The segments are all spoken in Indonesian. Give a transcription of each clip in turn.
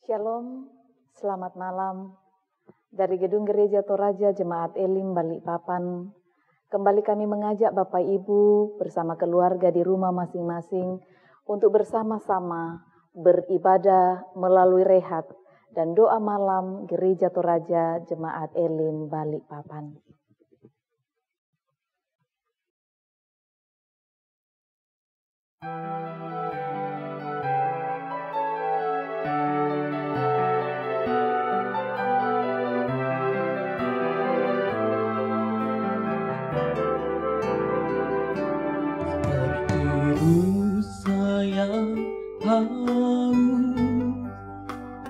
Shalom, selamat malam. Dari Gedung Gereja Toraja Jemaat Elim Balikpapan, kembali kami mengajak Bapak Ibu bersama keluarga di rumah masing-masing untuk bersama-sama beribadah melalui rehat dan doa malam Gereja Toraja Jemaat Elim Balikpapan.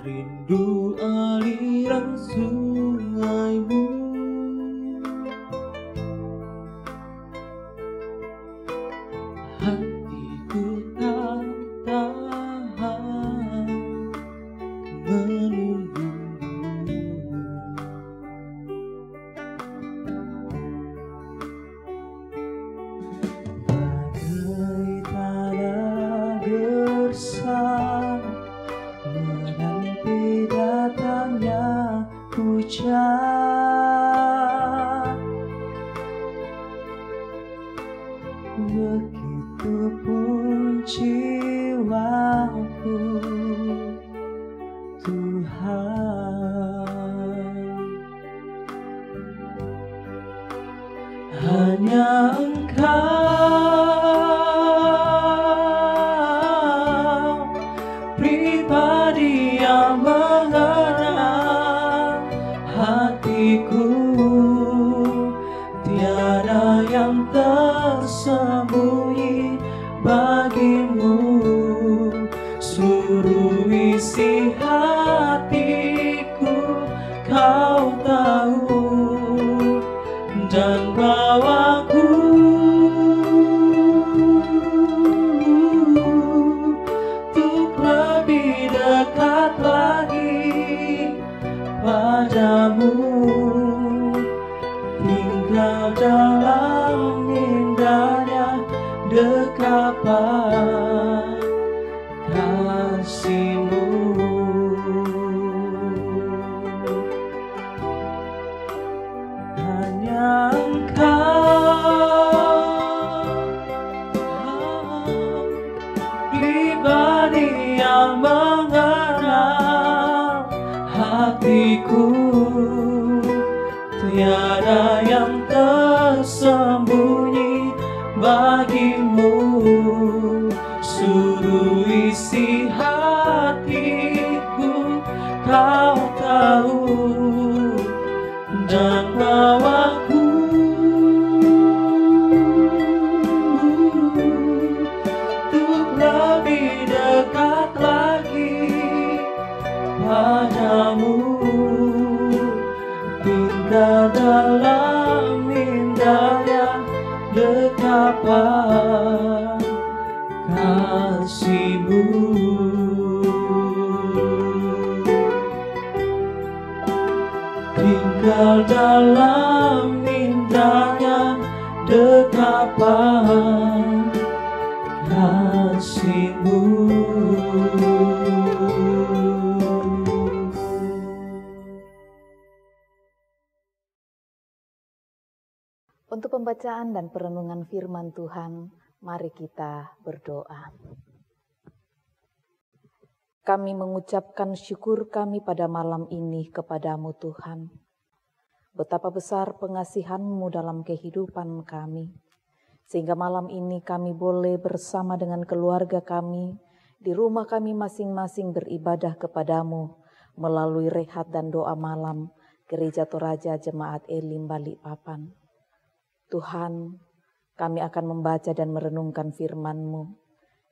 Rindu aliran sungaimu, hatiku tak tahan menunggumu. Bagai tanah gersang menanti datangnya hujan, begitupun jiwaku, Tuhan. Hanya Engkau pribadi yang mengenal hatiku, tiada yang tersembunyi bagimu. Suruh isi hatiku, kau tahu, dan bawaku untuk lebih dekat lagi padamu, tinggal dalam indahnya dekapan kasih-Mu. Hanya Engkau pribadi yang mengenal hatiku, tiada yang tersembunyi bagimu. Suruh isi hatiku, kau tahu, dan bawaku untuk lebih dekat lagi padamu, tinggal dalam indahnya dekapan kasih-Mu. Tinggal dalam indahnya dekapan kasih-Mu. Untuk pembacaan dan perenungan firman Tuhan, mari kita berdoa. Kami mengucapkan syukur kami pada malam ini kepadamu Tuhan. Betapa besar pengasihan-Mu dalam kehidupan kami. Sehingga malam ini kami boleh bersama dengan keluarga kami, di rumah kami masing-masing beribadah kepadamu melalui rehat dan doa malam Gereja Toraja Jemaat Elim Balikpapan. Tuhan, kami akan membaca dan merenungkan firman-Mu.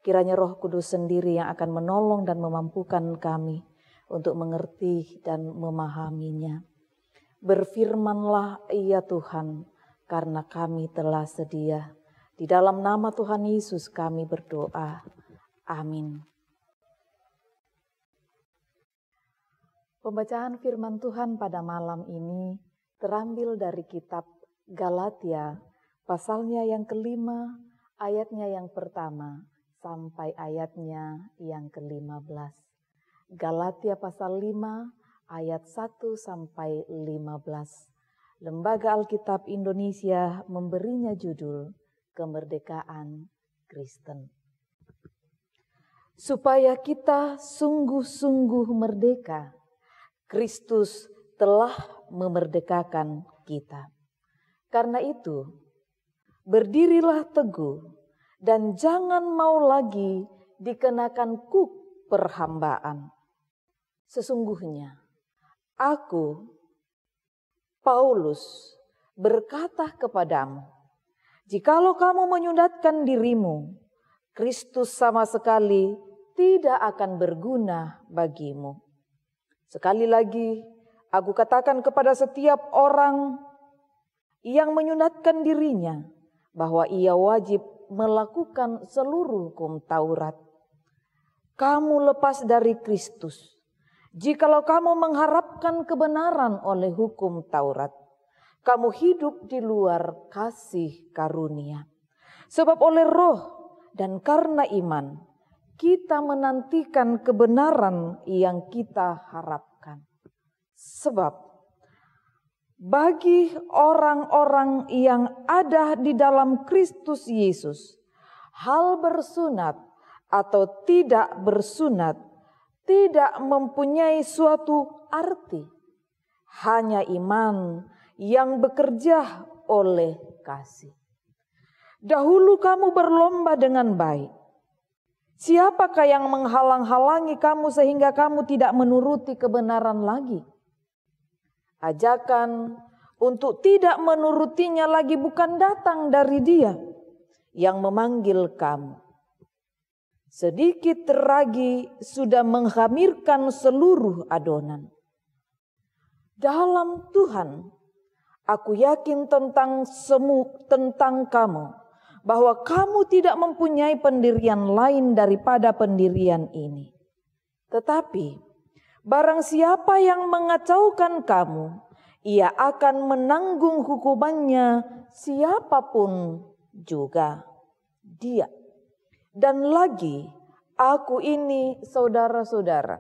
Kiranya Roh Kudus sendiri yang akan menolong dan memampukan kami untuk mengerti dan memahaminya. Berfirmanlah ya Tuhan, karena kami telah sedia. Di dalam nama Tuhan Yesus kami berdoa. Amin. Pembacaan firman Tuhan pada malam ini terambil dari kitab Galatia, pasalnya yang kelima, ayatnya yang pertama, sampai ayatnya yang ke-15. Galatia pasal 5 ayat 1 sampai 15. Lembaga Alkitab Indonesia memberinya judul Kemerdekaan Kristen. Supaya kita sungguh-sungguh merdeka, Kristus telah memerdekakan kita. Karena itu, berdirilah teguh dan jangan mau lagi dikenakan kuk perhambaan. Sesungguhnya, aku, Paulus, berkata kepadamu, jikalau kamu menyunatkan dirimu, Kristus sama sekali tidak akan berguna bagimu. Sekali lagi, aku katakan kepada setiap orang yang menyunatkan dirinya, bahwa ia wajib melakukan seluruh hukum Taurat. Kamu lepas dari Kristus. Jikalau kamu mengharapkan kebenaran oleh hukum Taurat, kamu hidup di luar kasih karunia. Sebab oleh Roh dan karena iman, kita menantikan kebenaran yang kita harapkan. Sebab bagi orang-orang yang ada di dalam Kristus Yesus, hal bersunat atau tidak bersunat tidak mempunyai suatu arti. Hanya iman yang bekerja oleh kasih. Dahulu kamu berlomba dengan baik. Siapakah yang menghalang-halangi kamu sehingga kamu tidak menuruti kebenaran lagi? Ajakan untuk tidak menurutinya lagi bukan datang dari Dia yang memanggil kamu. Sedikit lagi sudah menghamirkan seluruh adonan. Dalam Tuhan, aku yakin tentang kamu, bahwa kamu tidak mempunyai pendirian lain daripada pendirian ini. Tetapi, barang siapa yang mengacaukan kamu, ia akan menanggung hukumannya siapapun juga dia. Dan lagi, aku ini saudara-saudara,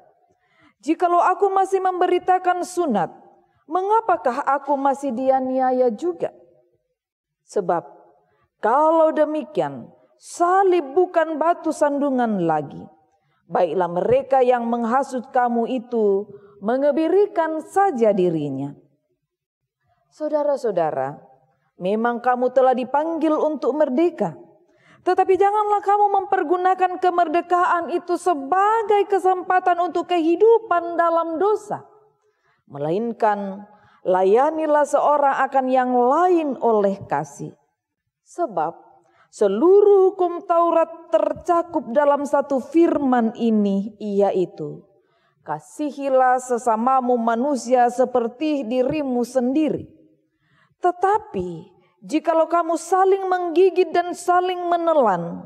jikalau aku masih memberitakan sunat, mengapakah aku masih dianiaya juga? Sebab, kalau demikian, salib bukan batu sandungan lagi. Baiklah mereka yang menghasut kamu itu mengebirikan saja dirinya. Saudara-saudara, memang kamu telah dipanggil untuk merdeka. Tetapi janganlah kamu mempergunakan kemerdekaan itu sebagai kesempatan untuk kehidupan dalam dosa. Melainkan layanilah seorang akan yang lain oleh kasih. Sebab seluruh hukum Taurat tercakup dalam satu firman ini, yaitu kasihilah sesamamu manusia seperti dirimu sendiri. Tetapi jikalau kamu saling menggigit dan saling menelan,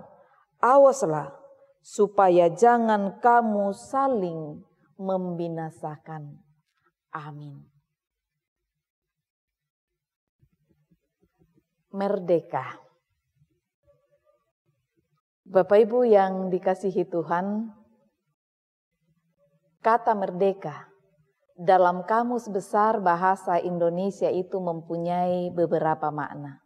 awaslah supaya jangan kamu saling membinasakan. Amin. Merdeka. Bapak Ibu yang dikasihi Tuhan, kata merdeka dalam Kamus Besar Bahasa Indonesia itu mempunyai beberapa makna.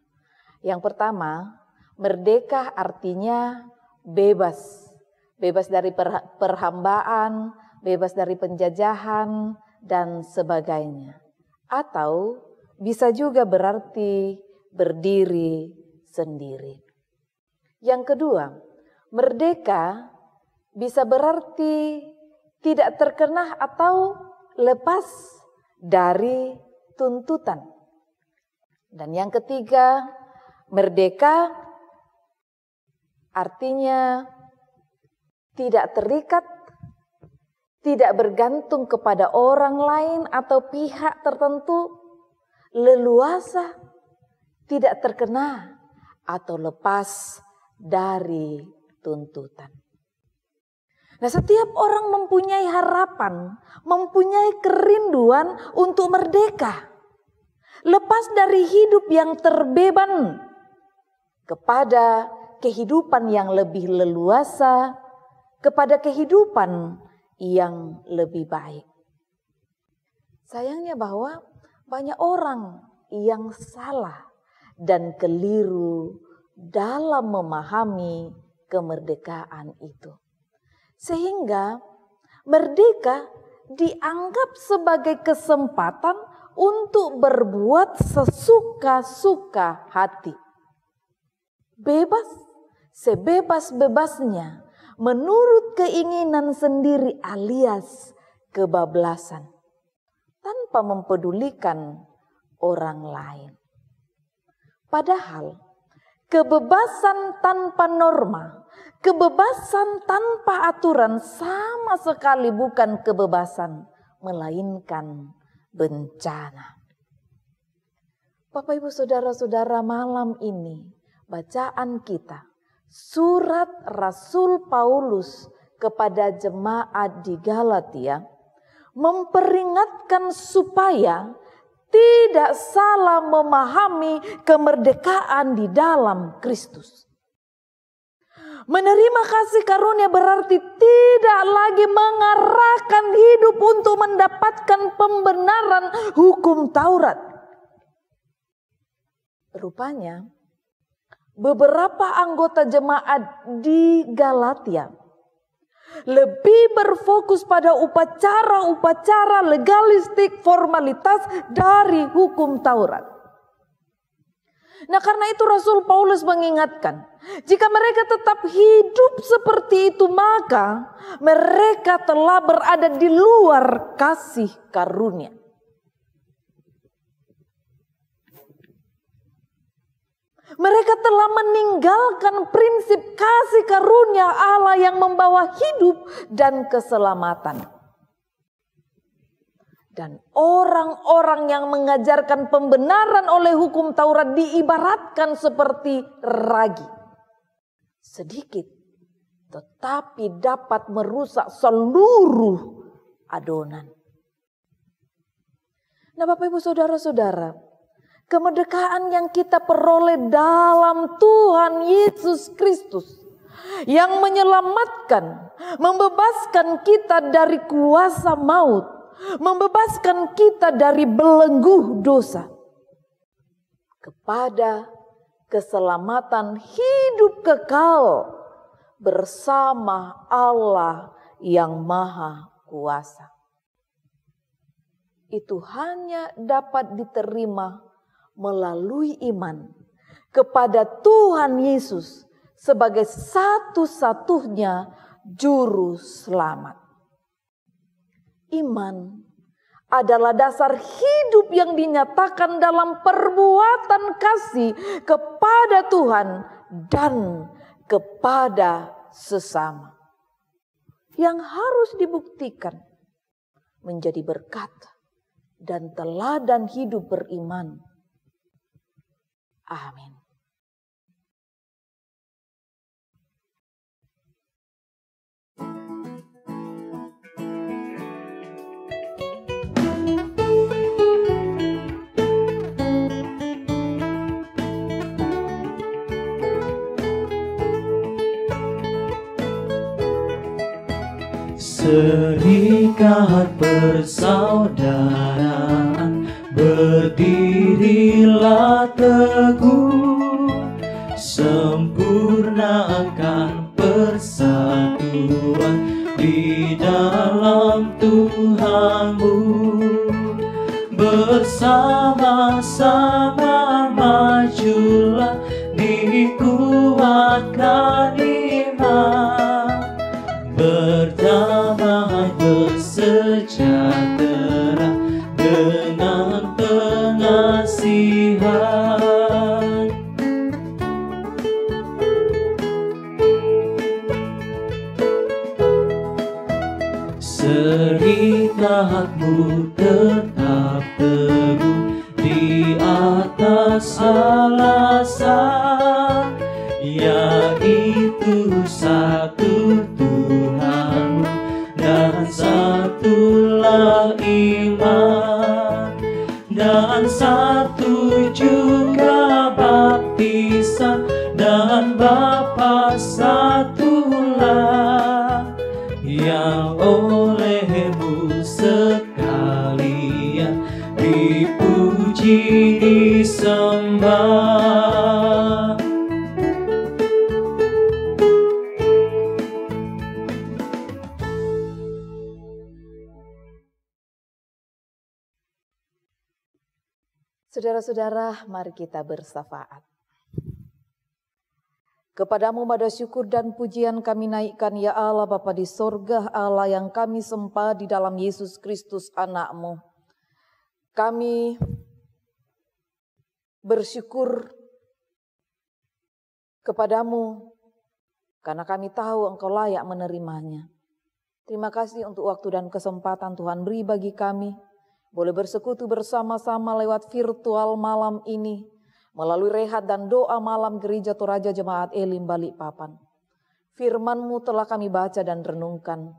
Yang pertama, merdeka artinya bebas. Bebas dari perhambaan, bebas dari penjajahan, dan sebagainya. Atau bisa juga berarti berdiri sendiri. Yang kedua, merdeka bisa berarti tidak terkena atau lepas dari tuntutan. Dan yang ketiga, merdeka artinya tidak terikat, tidak bergantung kepada orang lain atau pihak tertentu, leluasa, tidak terkena atau lepas dari tuntutan. Nah, setiap orang mempunyai harapan, mempunyai kerinduan untuk merdeka. Lepas dari hidup yang terbeban kepada kehidupan yang lebih leluasa, kepada kehidupan yang lebih baik. Sayangnya bahwa banyak orang yang salah dan keliru dalam memahami kemerdekaan itu. Sehingga merdeka dianggap sebagai kesempatan untuk berbuat sesuka-suka hati. Bebas, sebebas-bebasnya menurut keinginan sendiri alias kebablasan, tanpa mempedulikan orang lain. Padahal kebebasan tanpa norma, kebebasan tanpa aturan sama sekali bukan kebebasan, melainkan bencana. Bapak Ibu Saudara-saudara, malam ini bacaan kita surat Rasul Paulus kepada jemaat di Galatia memperingatkan supaya tidak salah memahami kemerdekaan di dalam Kristus. Menerima kasih karunia berarti tidak lagi mengarahkan hidup untuk mendapatkan pembenaran hukum Taurat. Rupanya beberapa anggota jemaat di Galatia lebih berfokus pada upacara-upacara legalistik formalitas dari hukum Taurat. Nah, karena itu Rasul Paulus mengingatkan, jika mereka tetap hidup seperti itu, maka mereka telah berada di luar kasih karunia. Mereka telah meninggalkan prinsip kasih karunia Allah yang membawa hidup dan keselamatan. Dan orang-orang yang mengajarkan pembenaran oleh hukum Taurat diibaratkan seperti ragi. Sedikit, tetapi dapat merusak seluruh adonan. Nah, Bapak Ibu Saudara-saudara, kemerdekaan yang kita peroleh dalam Tuhan Yesus Kristus yang menyelamatkan, membebaskan kita dari kuasa maut, membebaskan kita dari belenggu dosa kepada keselamatan hidup kekal bersama Allah yang Maha Kuasa. Itu hanya dapat diterima melalui iman kepada Tuhan Yesus sebagai satu-satunya juru selamat. Iman adalah dasar hidup yang dinyatakan dalam perbuatan kasih kepada Tuhan dan kepada sesama, yang harus dibuktikan menjadi berkat dan teladan hidup beriman. Amin. Serikat persaudaraan, berdirilah teguh, sempurnakan persatuan di dalam Tuhanmu. Bersama-sama majulah, dikuatkan iman, berdamai bersejahtera dengan pengasihan. Serikatmu tetap teguh di atas alasan, yaitu satu Tuhan dan satulah iman, dan satu juga baptisan, dan Bapa satulah yang hanya oleh-Mu sekalian dipuji disembah. Saudara-saudara, mari kita bersafaat. Kepadamu mada syukur dan pujian kami naikkan, ya Allah Bapa di sorga, Allah yang kami sembah di dalam Yesus Kristus anak-Mu. Kami bersyukur kepadamu karena kami tahu Engkau layak menerimanya. Terima kasih untuk waktu dan kesempatan Tuhan beri bagi kami. Boleh bersekutu bersama-sama lewat virtual malam ini. Melalui rehat dan doa malam Gereja Toraja Jemaat Elim Balikpapan. Firman-Mu telah kami baca dan renungkan.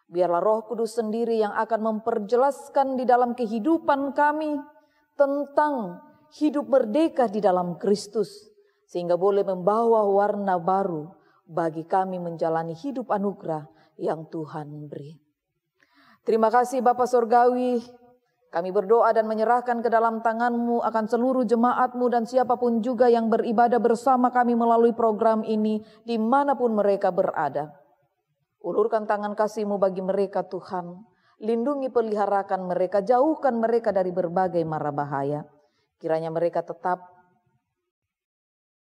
Biarlah Roh Kudus sendiri yang akan memperjelaskan di dalam kehidupan kami tentang hidup merdeka di dalam Kristus. Sehingga boleh membawa warna baru bagi kami menjalani hidup anugerah yang Tuhan beri. Terima kasih Bapa Surgawi. Kami berdoa dan menyerahkan ke dalam tangan-Mu akan seluruh jemaat-Mu dan siapapun juga yang beribadah bersama kami melalui program ini dimanapun mereka berada. Ulurkan tangan kasih-Mu bagi mereka Tuhan. Lindungi peliharakan mereka, jauhkan mereka dari berbagai mara bahaya. Kiranya mereka tetap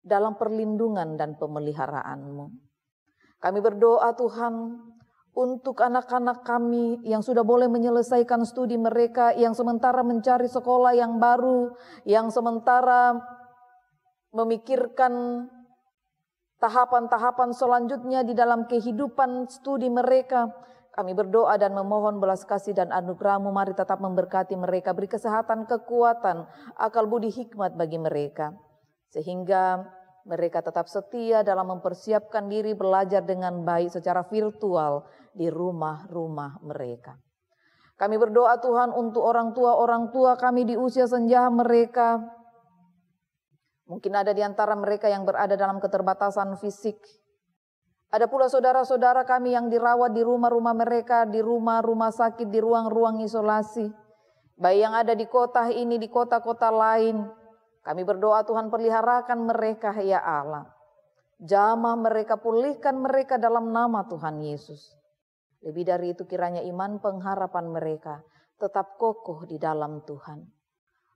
dalam perlindungan dan pemeliharaan-Mu. Kami berdoa Tuhan, untuk anak-anak kami yang sudah boleh menyelesaikan studi mereka, yang sementara mencari sekolah yang baru, yang sementara memikirkan tahapan-tahapan selanjutnya di dalam kehidupan studi mereka. Kami berdoa dan memohon belas kasih dan anugerah-Mu, mari tetap memberkati mereka, beri kesehatan, kekuatan, akal budi hikmat bagi mereka. Sehingga mereka tetap setia dalam mempersiapkan diri belajar dengan baik secara virtual di rumah-rumah mereka. Kami berdoa Tuhan untuk orang tua kami di usia senja mereka. Mungkin ada di antara mereka yang berada dalam keterbatasan fisik. Ada pula saudara-saudara kami yang dirawat di rumah-rumah mereka, di rumah-rumah sakit, di ruang-ruang isolasi. Baik yang ada di kota ini, di kota-kota lain. Kami berdoa Tuhan peliharakan mereka ya Allah. Jamah mereka, pulihkan mereka dalam nama Tuhan Yesus. Lebih dari itu kiranya iman pengharapan mereka tetap kokoh di dalam Tuhan.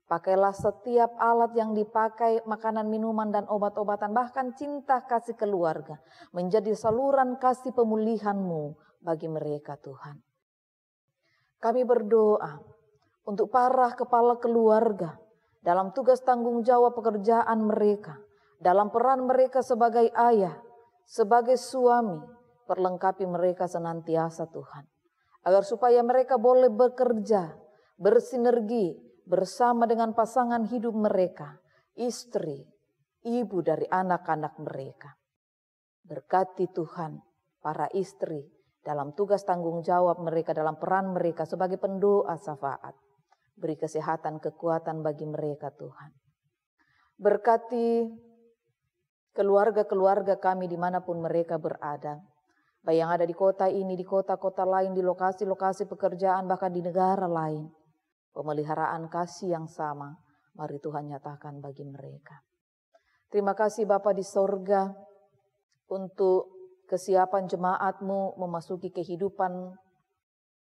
Pakailah setiap alat yang dipakai, makanan, minuman, dan obat-obatan, bahkan cinta kasih keluarga, menjadi saluran kasih pemulihan-Mu bagi mereka Tuhan. Kami berdoa untuk para kepala keluarga, dalam tugas tanggung jawab pekerjaan mereka, dalam peran mereka sebagai ayah, sebagai suami, perlengkapi mereka senantiasa Tuhan. Agar supaya mereka boleh bekerja, bersinergi bersama dengan pasangan hidup mereka, istri, ibu dari anak-anak mereka. Berkati Tuhan para istri dalam tugas tanggung jawab mereka, dalam peran mereka sebagai pendoa syafaat. Beri kesehatan, kekuatan bagi mereka Tuhan. Berkati keluarga-keluarga kami dimanapun mereka berada. Baik yang ada di kota ini, di kota-kota lain, di lokasi-lokasi pekerjaan, bahkan di negara lain. Pemeliharaan kasih yang sama, mari Tuhan nyatakan bagi mereka. Terima kasih Bapa di sorga untuk kesiapan jemaat-Mu memasuki kehidupan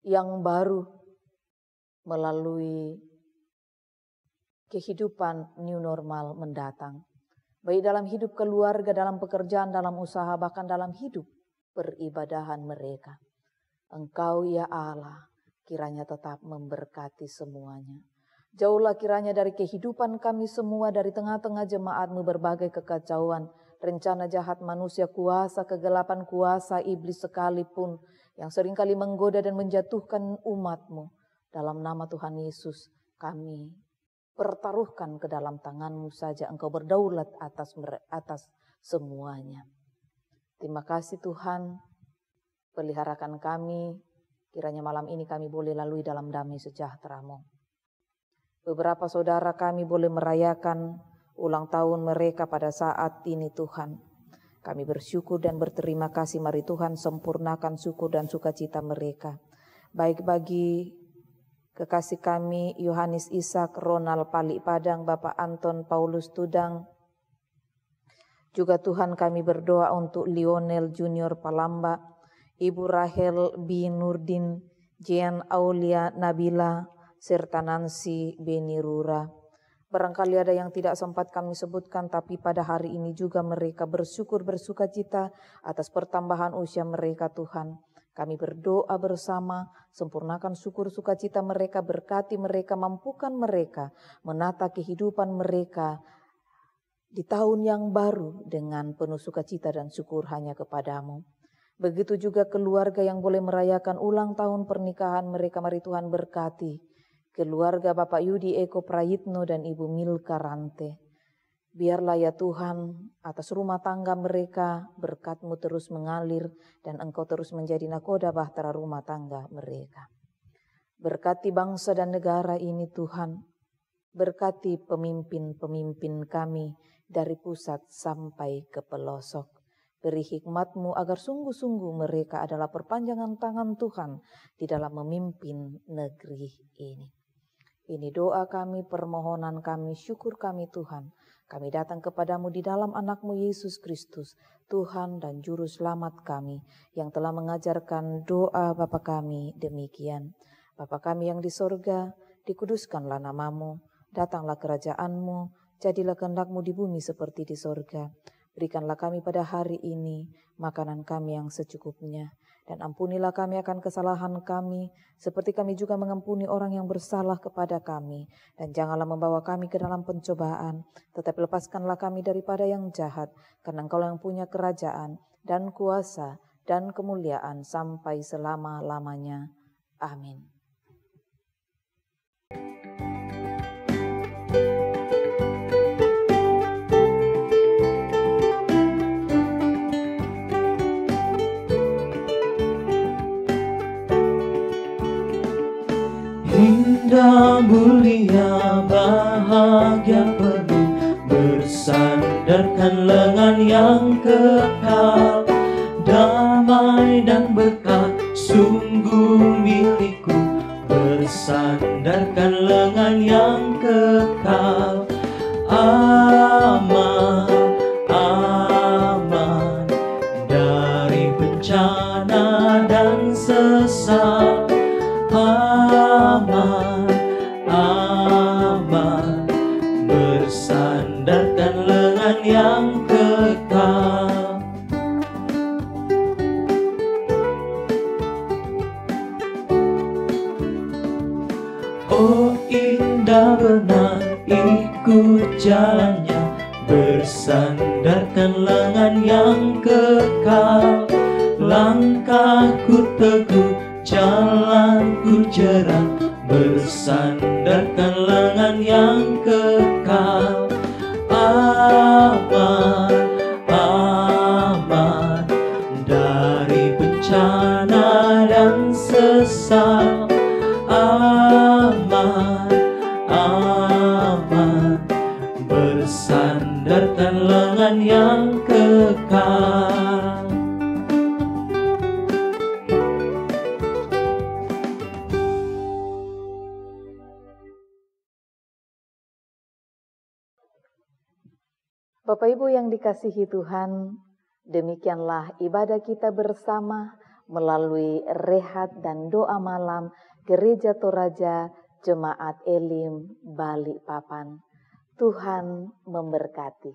yang baru melalui kehidupan new normal mendatang. Baik dalam hidup keluarga, dalam pekerjaan, dalam usaha, bahkan dalam hidup peribadahan mereka. Engkau ya Allah, kiranya tetap memberkati semuanya. Jauhlah kiranya dari kehidupan kami semua, dari tengah-tengah jemaat-Mu berbagai kekacauan, rencana jahat manusia, kuasa kegelapan, kuasa iblis sekalipun, yang seringkali menggoda dan menjatuhkan umat-Mu. Dalam nama Tuhan Yesus, kami pertaruhkan ke dalam tangan-Mu saja. Engkau berdaulat atas semuanya. Terima kasih Tuhan, peliharakan kami, kiranya malam ini kami boleh lalui dalam damai sejahtera-Mu. Beberapa saudara kami boleh merayakan ulang tahun mereka pada saat ini Tuhan. Kami bersyukur dan berterima kasih, mari Tuhan sempurnakan syukur dan sukacita mereka. Baik bagi kekasih kami Yohanes Ishak, Ronald Palik Padang, Bapak Anton Paulus Tudang. Juga Tuhan kami berdoa untuk Lionel Junior Palamba, Ibu Rahel B. Nurdin, Jean Aulia Nabila, serta Nancy Beni Rura. Barangkali ada yang tidak sempat kami sebutkan, tapi pada hari ini juga mereka bersyukur bersukacita atas pertambahan usia mereka Tuhan. Kami berdoa bersama, sempurnakan syukur sukacita mereka, berkati mereka, mampukan mereka menata kehidupan mereka di tahun yang baru dengan penuh sukacita dan syukur hanya kepadamu. Begitu juga keluarga yang boleh merayakan ulang tahun pernikahan mereka, mari Tuhan berkati. Keluarga Bapak Yudi Eko Prayitno dan Ibu Milka Rante. Biarlah ya Tuhan atas rumah tangga mereka berkat-Mu terus mengalir dan Engkau terus menjadi nakoda bahtera rumah tangga mereka. Berkati bangsa dan negara ini Tuhan. Berkati pemimpin-pemimpin kami dari pusat sampai ke pelosok. Beri hikmat-Mu agar sungguh-sungguh mereka adalah perpanjangan tangan Tuhan di dalam memimpin negeri ini. Ini doa kami, permohonan kami, syukur kami Tuhan. Kami datang kepadamu di dalam anak-Mu Yesus Kristus, Tuhan dan Juru Selamat kami, yang telah mengajarkan doa Bapa kami demikian. Bapa kami yang di sorga, dikuduskanlah nama-Mu, datanglah kerajaan-Mu, jadilah kehendak-Mu di bumi seperti di sorga. Berikanlah kami pada hari ini makanan kami yang secukupnya. Dan ampunilah kami akan kesalahan kami, seperti kami juga mengampuni orang yang bersalah kepada kami. Dan janganlah membawa kami ke dalam pencobaan, tetapi lepaskanlah kami daripada yang jahat, karena Engkau yang punya kerajaan dan kuasa dan kemuliaan sampai selama-lamanya. Amin. Indah, mulia, bahagia penuh, bersandarkan lengan yang kekal. Damai dan berkat sungguh milikku, bersandarkan lengan yang kekal. Aman, aman dari bencana dan sesat. Aman, aman, bersandarkan lengan yang kekal. Oh indah benar ikut jalannya, bersandarkan lengan yang kekal. Langkahku teguh, jalanku cerah, bersandarkan lengan yang kekal. Aman, aman dari bencana dan sesat. Aman, aman, bersandarkan lengan yang kekal. Bapak Ibu yang dikasihi Tuhan, demikianlah ibadah kita bersama melalui rehat dan doa malam Gereja Toraja Jemaat Elim Balikpapan. Tuhan memberkati.